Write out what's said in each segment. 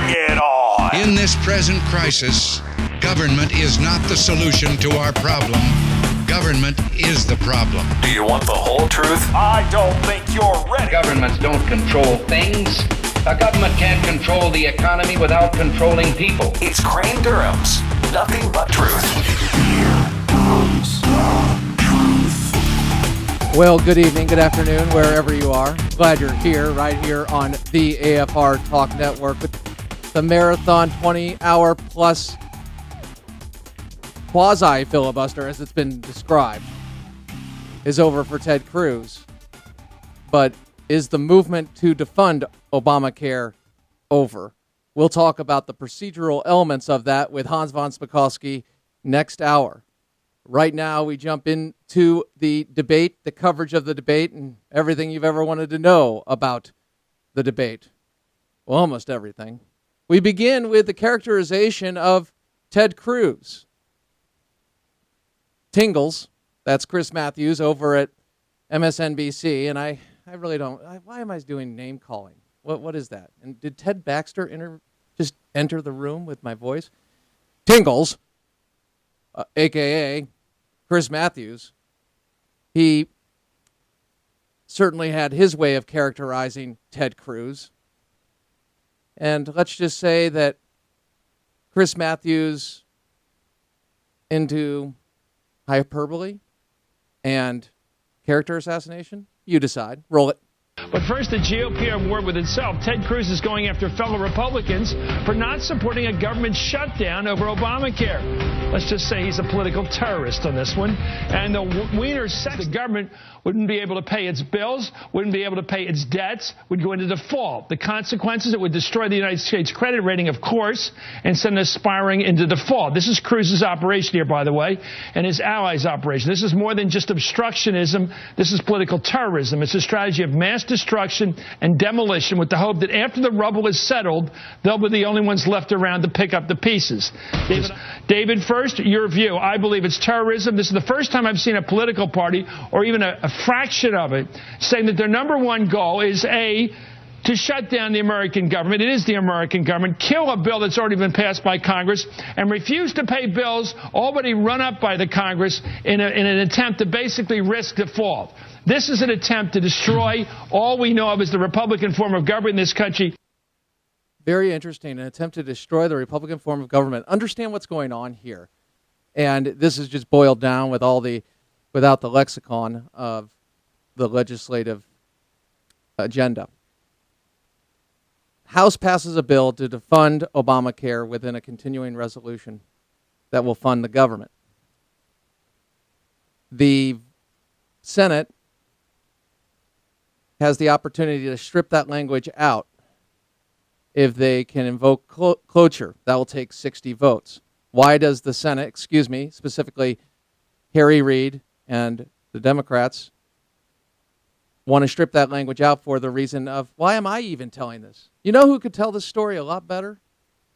it on. In this present crisis, government is not the solution to our problem. Government is the problem. Do you want the whole truth? I don't think you're ready. Governments don't control things. A government can't control the economy without controlling people. It's Crane Durham's Nothing But Truth. Well, good evening, good afternoon, wherever you are. Glad you're here, right here on the AFR Talk Network with the marathon 20-hour plus quasi-filibuster, as it's been described, is over for Ted Cruz. But is the movement to defund Obamacare over? We'll talk about the procedural elements of that with Hans von Spakovsky next hour. Right now, we jump into the debate, the coverage of the debate, and everything you've ever wanted to know about the debate. Well, almost everything. We begin with the characterization of Ted Cruz. Tingles, that's Chris Matthews over at MSNBC, and I really don't, why am I doing name calling? What is that? And did Ted Baxter just enter the room with my voice? Tingles, a.k.a. Chris Matthews, he certainly had his way of characterizing Ted Cruz. And let's just say that Chris Matthews into hyperbole and character assassination? You decide. Roll it. But first, the GOP on war with itself. Ted Cruz is going after fellow Republicans for not supporting a government shutdown over Obamacare. Let's just say he's a political terrorist on this one. And the wiener sex, the government wouldn't be able to pay its bills, wouldn't be able to pay its debts, would go into default. The consequences, it would destroy the United States credit rating, of course, and send us spiraling into default. This is Cruz's operation here, by the way, and his allies' operation. This is more than just obstructionism. This is political terrorism. It's a strategy of mass destruction and demolition with the hope that after the rubble is settled, they'll be the only ones left around to pick up the pieces. David, first, your view. I believe it's terrorism. This is the first time I've seen a political party, or even a fraction of it, saying that their number one goal is, A, to shut down the American government. It is the American government. Kill a bill that's already been passed by Congress and refuse to pay bills already run up by the Congress in an attempt to basically risk default. This is an attempt to destroy all we know of as the Republican form of government in this country. Very interesting. An attempt to destroy the Republican form of government. Understand what's going on here. And this is just boiled down with without the lexicon of the legislative agenda. House passes a bill to defund Obamacare within a continuing resolution that will fund the government. The Senate has the opportunity to strip that language out. If they can invoke cloture, that will take 60 votes. Why does the Senate, specifically Harry Reid and the Democrats, want to strip that language out for the reason of, why am I even telling this? You know who could tell this story a lot better?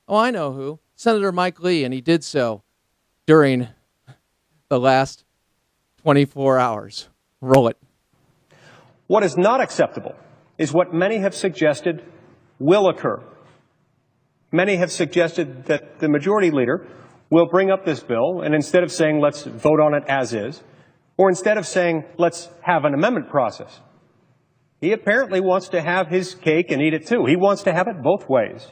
Oh, I know who. Senator Mike Lee, and he did so during the last 24 hours. Roll it. What is not acceptable is what many have suggested will occur. Many have suggested that the majority leader will bring up this bill, and instead of saying let's vote on it as is, or instead of saying let's have an amendment process, he apparently wants to have his cake and eat it too. He wants to have it both ways.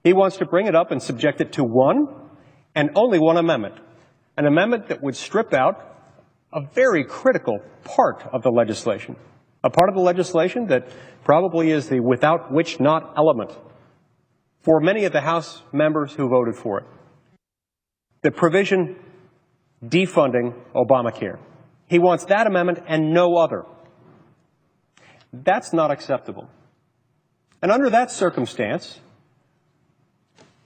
He wants to bring it up and subject it to one and only one amendment, an amendment that would strip out a very critical part of the legislation, a part of the legislation that probably is the without which not element for many of the House members who voted for it. The provision defunding Obamacare. He wants that amendment and no other. That's not acceptable. And under that circumstance,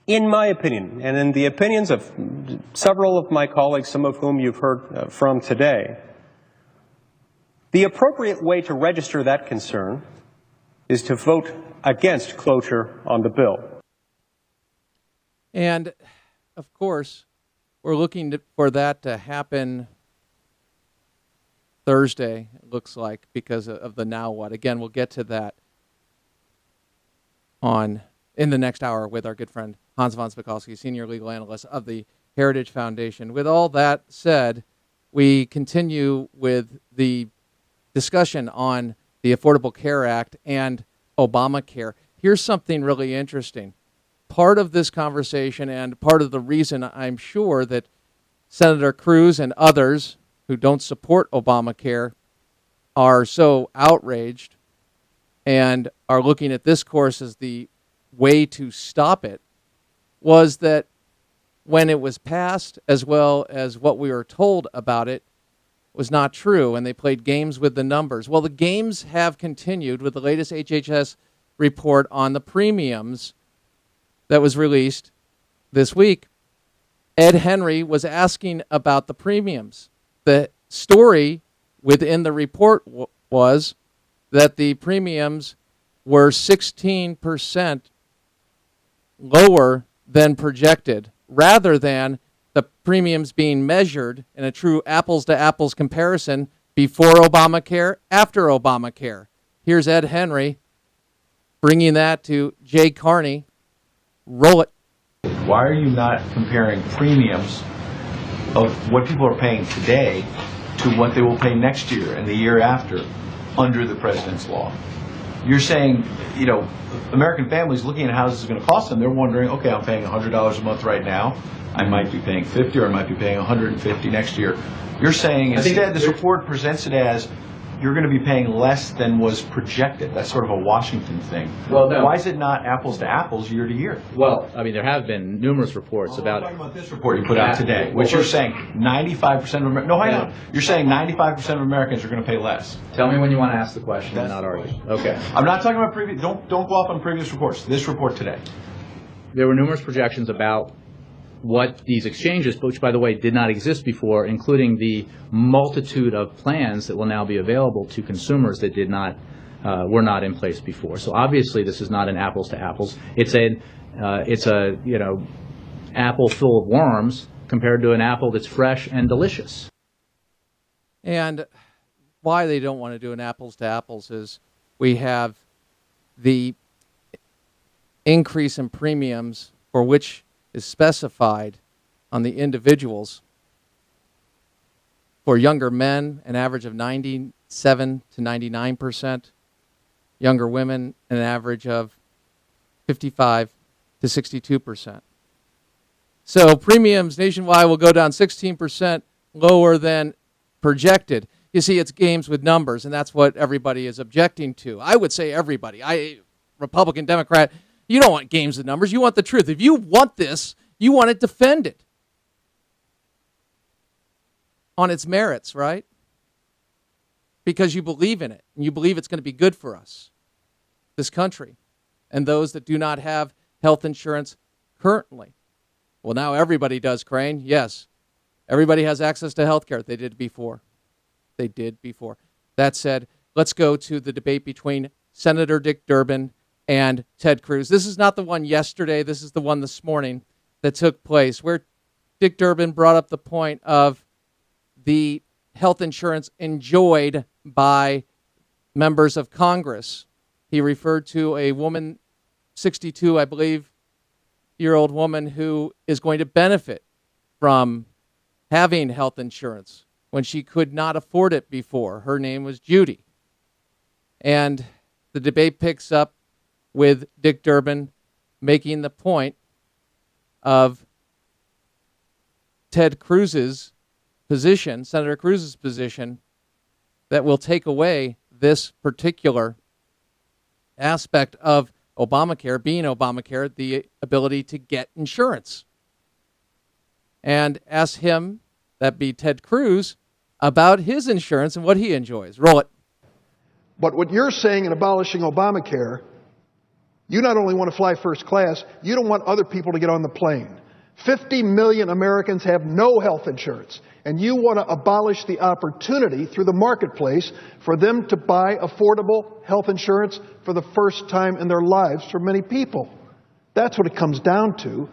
in my opinion, and in the opinions of several of my colleagues, some of whom you've heard from today, the appropriate way to register that concern is to vote against cloture on the bill. And, of course, we're looking for that to happen Thursday, it looks like, because of the now what. Again, we'll get to that on in the next hour with our good friend Hans von Spakovsky, Senior Legal Analyst of the Heritage Foundation. With all that said, we continue with the discussion on the Affordable Care Act and Obamacare. Here's something really interesting. Part of this conversation and part of the reason I'm sure that Senator Cruz and others who don't support Obamacare are so outraged and are looking at this course as the way to stop it was that when it was passed, as well as what we were told about it, was not true, and they played games with the numbers. Well, the games have continued with the latest HHS report on the premiums that was released this week. Ed Henry was asking about the premiums. The story within the report was that the premiums were 16% lower than projected, rather than the premiums being measured in a true apples-to-apples comparison before Obamacare, after Obamacare. Here's Ed Henry bringing that to Jay Carney. Roll it. Why are you not comparing premiums of what people are paying today to what they will pay next year and the year after under the president's law? You're saying, you know, American families looking at how this is going to cost them, they're wondering, okay, I'm paying $100 a month right now. I might be paying $50 or I might be paying $150 next year. You're saying instead this report presents it as you're going to be paying less than was projected. That's sort of a Washington thing. Well, no. Why is it not apples to apples year to year? Well, I mean, there have been numerous reports about... I'm talking about this report you put out today, which you're saying 95% of Americans... No, hang on. You're saying 95% of Americans are going to pay less. Tell me when you want to ask the question and not argue. Okay. I'm not talking about previous... Don't go off on previous reports. This report today. There were numerous projections about what these exchanges, which, by the way, did not exist before, including the multitude of plans that will now be available to consumers that did not were not in place before. So obviously, this is not an apples to apples. It's a apple full of worms compared to an apple that's fresh and delicious. And why they don't want to do an apples to apples is we have the increase in premiums for which is specified on the individuals. For younger men, an average of 97 to 99%. Younger women, an average of 55 to 62%. So premiums nationwide will go down 16% lower than projected. You see, it's games with numbers, and that's what everybody is objecting to. I would say everybody. Republican, Democrat, you don't want games with numbers. You want the truth. If you want this, you want to defend it on its merits, right? Because you believe in it, and you believe it's going to be good for us, this country, and those that do not have health insurance currently. Well, now everybody does, Crane. Yes, everybody has access to health care. They did before. That said, let's go to the debate between Senator Dick Durbin and Ted Cruz. This is not the one yesterday. This is the one this morning that took place, where Dick Durbin brought up the point of the health insurance enjoyed by members of Congress. He referred to a woman, 62, I believe, year-old woman who is going to benefit from having health insurance when she could not afford it before. Her name was Judy. And the debate picks up with Dick Durbin making the point of Ted Cruz's position, Senator Cruz's position, that will take away this particular aspect of Obamacare, being Obamacare, the ability to get insurance. And ask him, that be Ted Cruz, about his insurance and what he enjoys. Roll it. But what you're saying in abolishing Obamacare, you not only want to fly first class, you don't want other people to get on the plane. 50 million Americans have no health insurance, and you want to abolish the opportunity through the marketplace for them to buy affordable health insurance for the first time in their lives for many people. That's what it comes down to.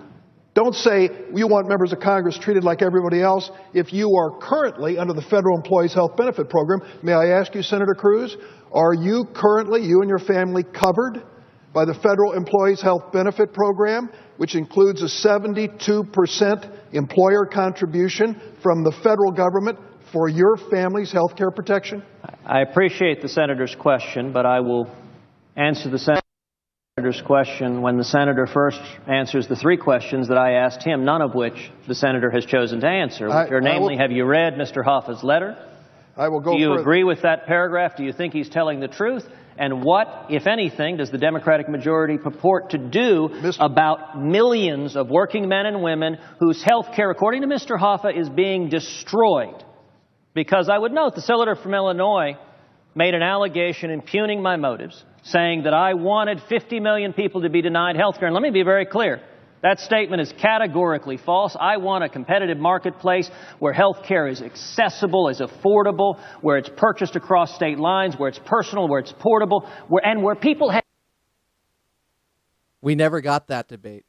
Don't say you want members of Congress treated like everybody else if you are currently under the Federal Employees Health Benefit Program. May I ask you, Senator Cruz, are you currently, you and your family, covered by the Federal Employees Health Benefit Program, which includes a 72% employer contribution from the federal government for your family's health care protection? I appreciate the Senator's question, but I will answer the Senator's question when the Senator first answers the three questions that I asked him, none of which the Senator has chosen to answer, which are namely, have you read Mr. Hoffa's letter? I will go Do you further. agree with that paragraph? Do you think he's telling the truth? And what, if anything, does the Democratic majority purport to do about millions of working men and women whose health care, according to Mr. Hoffa, is being destroyed? Because I would note the senator from Illinois made an allegation impugning my motives, saying that I wanted 50 million people to be denied health care. And let me be very clear. That statement is categorically false. I want a competitive marketplace where health care is accessible, is affordable, where it's purchased across state lines, where it's personal, where it's portable, where people have... We never got that debate.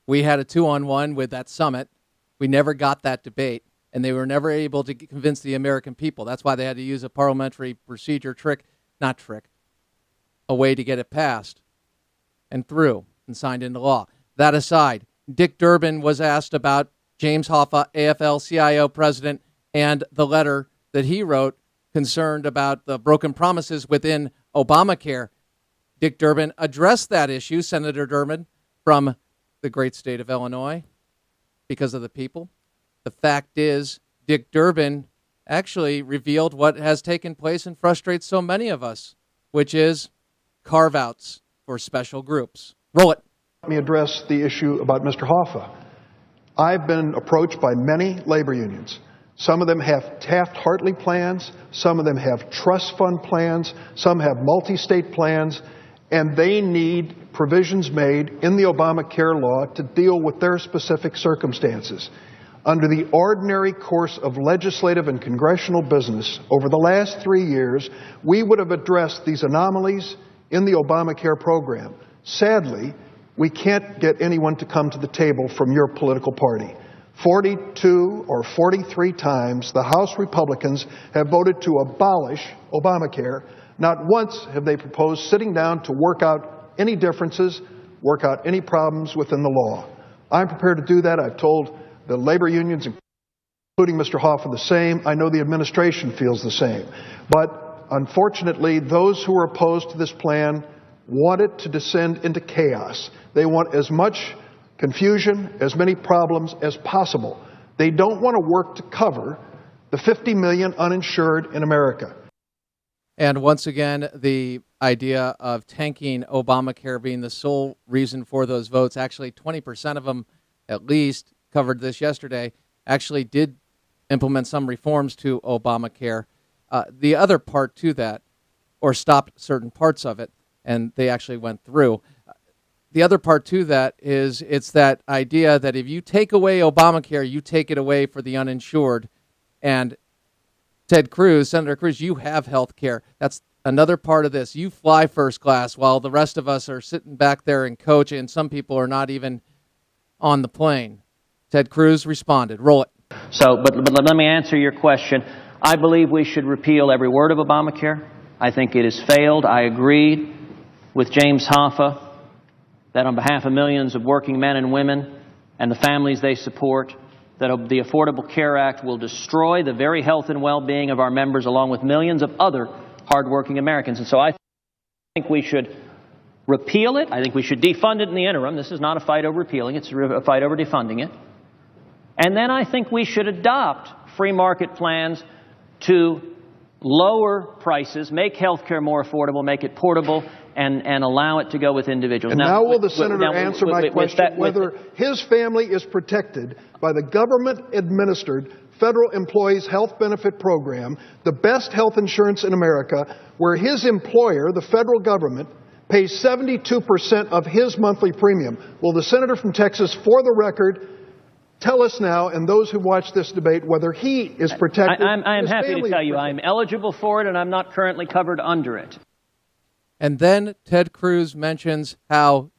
We had a 2-on-1 with that summit. We never got that debate, and they were never able to convince the American people. That's why they had to use a parliamentary procedure a way to get it passed and through and signed into law. That aside, Dick Durbin was asked about James Hoffa, AFL-CIO president, and the letter that he wrote concerned about the broken promises within Obamacare. Dick Durbin addressed that issue, Senator Durbin, from the great state of Illinois, because of the people. The fact is, Dick Durbin actually revealed what has taken place and frustrates so many of us, which is carve-outs for special groups. Roll it. Let me address the issue about Mr. Hoffa. I've been approached by many labor unions. Some of them have Taft-Hartley plans, some of them have trust fund plans, some have multi-state plans, and they need provisions made in the Obamacare law to deal with their specific circumstances. Under the ordinary course of legislative and congressional business, over the last 3 years, we would have addressed these anomalies in the Obamacare program. Sadly, we can't get anyone to come to the table from your political party. 42 or 43 times the House Republicans have voted to abolish Obamacare. Not once have they proposed sitting down to work out any differences, work out any problems within the law. I'm prepared to do that. I've told the labor unions, including Mr. Hoffa, the same. I know the administration feels the same. But unfortunately, those who are opposed to this plan want it to descend into chaos. They want as much confusion, as many problems as possible. They don't want to work to cover the 50 million uninsured in America. And once again, the idea of tanking Obamacare being the sole reason for those votes, actually 20% of them at least, covered this yesterday, actually did implement some reforms to Obamacare. The other part to that, or stopped certain parts of it, and they actually went through. The other part to that is it's that idea that if you take away Obamacare, you take it away for the uninsured. And Ted Cruz, Senator Cruz, you have health care. That's another part of this. You fly first class while the rest of us are sitting back there and coach, and some people are not even on the plane. Ted Cruz responded. Roll it. But let me answer your question. I believe we should repeal every word of Obamacare. I think it has failed. I agreed with James Hoffa that on behalf of millions of working men and women and the families they support, that the Affordable Care Act will destroy the very health and well-being of our members along with millions of other hardworking Americans. And so I think we should repeal it. I think we should defund it in the interim. This is not a fight over repealing. It's a fight over defunding it. And then I think we should adopt free market plans to lower prices, make health care more affordable, make it portable, and allow it to go with individuals. And now will the Senator answer my question whether his family is protected by the government-administered Federal Employees Health Benefit Program, the best health insurance in America, where his employer, the federal government, pays 72% of his monthly premium. Will the Senator from Texas, for the record, tell us now, and those who watch this debate, whether he is protected? I am happy to tell you I'm eligible for it, and I'm not currently covered under it. And then Ted Cruz mentions how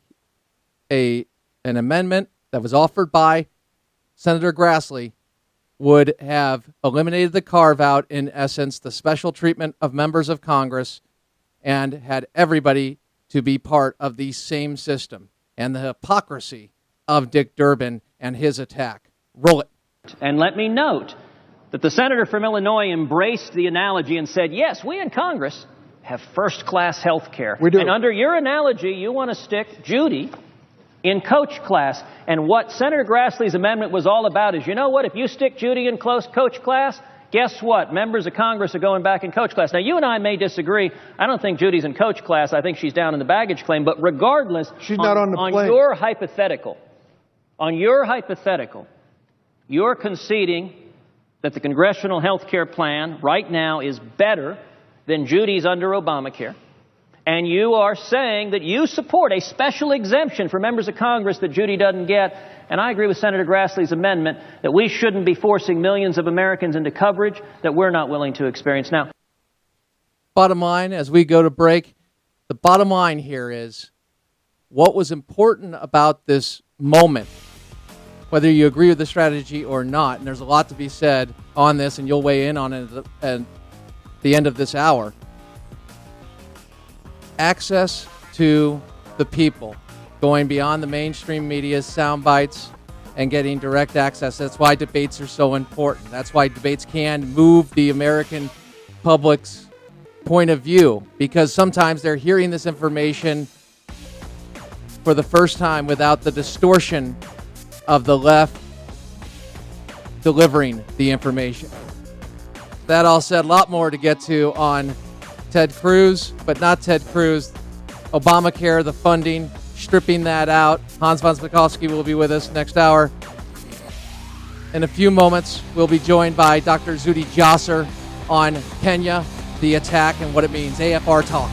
an amendment that was offered by Senator Grassley would have eliminated the carve-out, in essence, the special treatment of members of Congress, and had everybody to be part of the same system and the hypocrisy of Dick Durbin and his attack. Roll it. And let me note that the senator from Illinois embraced the analogy and said, yes, we in Congress have first-class health care. We do. And under your analogy, you want to stick Judy in coach class. And what Senator Grassley's amendment was all about is, you know what, if you stick Judy in close coach class, guess what? Members of Congress are going back in coach class. Now, you and I may disagree. I don't think Judy's in coach class. I think she's down in the baggage claim. But regardless, she's not on the plane. your hypothetical, you're conceding that the congressional health care plan right now is better than Judy's under Obamacare. And you are saying that you support a special exemption for members of Congress that Judy doesn't get. And I agree with Senator Grassley's amendment that we shouldn't be forcing millions of Americans into coverage that we're not willing to experience. Now, bottom line, as we go to break, the bottom line here is what was important about this moment, whether you agree with the strategy or not, and there's a lot to be said on this, and you'll weigh in on it at the end of this hour. Access to the people, going beyond the mainstream media's sound bites and getting direct access. That's why debates are so important. That's why debates can move the American public's point of view, because sometimes they're hearing this information for the first time without the distortion of the left delivering the information. That all said, a lot more to get to on Ted Cruz, but not Ted Cruz. Obamacare, the funding, stripping that out. Hans von Spakovsky will be with us next hour. In a few moments, we'll be joined by Dr. Zuhdi Jasser on Kenya, the attack, and what it means. AFR Talk.